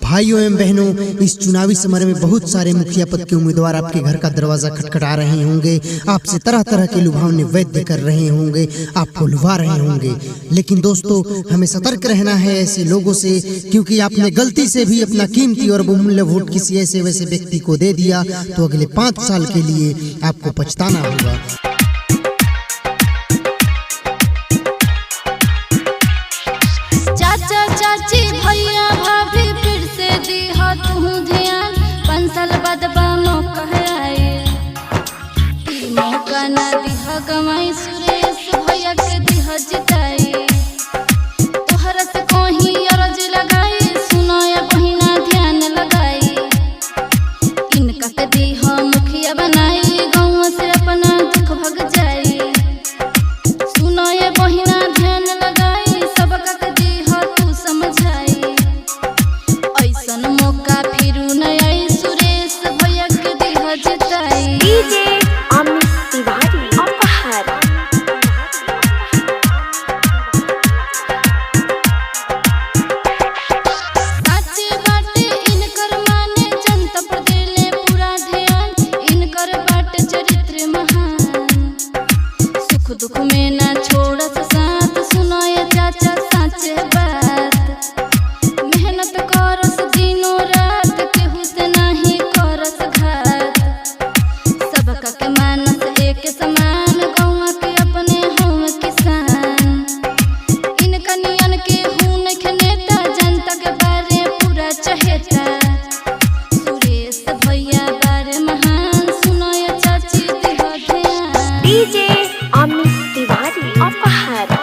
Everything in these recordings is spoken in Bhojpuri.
भाइयों एवं बहनों, इस चुनावी समर में बहुत सारे मुखिया पद के उम्मीदवार आपके घर का दरवाजा खटखटा रहे होंगे, आपसे तरह तरह के लुभावने वादे कर रहे होंगे, आपको लुभा रहे होंगे। लेकिन दोस्तों, हमें सतर्क रहना है ऐसे लोगों से, क्योंकि आपने गलती से भी अपना कीमती और बहुमूल्य वोट किसी ऐसे वैसे व्यक्ति को दे दिया तो अगले 5 साल के लिए आपको पछताना होगा। चाचा चाची भैया भाभी फिर से दिहा तू ध्यान, 5 साल बाद मौका आए, मौका ना दिहा गवाई, सुरेश भैया के दिहा जिताई, तोहरा से कोही अरज लगाई, सुनो या बहिना ध्यान लगाई, इनका के दिहा मुखिया बनाई, गाँव से अपना दुख भग जाई, सुनो या बहिना ध्यान लगाई, सबका के दिहा तू समझाई, ऐसन मौका फिरू न आई, सुरेश भैया के दिहा जिताई। डीजे अमित तिवारी अपहर। साचे बाटे इनकर माने, जनता पर देले पूरा ध्यान, इनकर बाटे चरित्र महान, सुख दुख में ना छोड़स साथ, सुनो ये चाचा साचे बात, मेहनत करस दिनों रात, केहू से नाही करस घात, सबका के मानस एक समान, गौवा के अपने हम किसान, इनका नियन के हूँ नइखे नेता, जनता के बारे पूरा चहेता, सुरेश भैया बारे महान, सुनो ये चाची दिहा ध्यान। डीजे अमित तिवारी अपहर।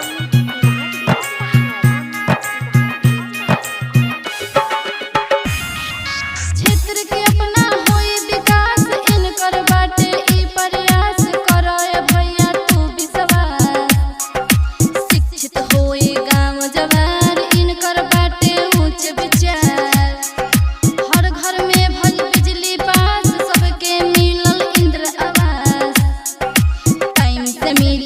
क्षेत्र के अपना होई विकास, इनकर बाटे ई प्रयास, करो ए भैया तू विश्वास, शिक्षित होई गाँव जवार, इनकर बाटे ऊंच विचार, हर घर में भल बिजली पास, सबके मिलल इंद्र आवास, टाइम से मिल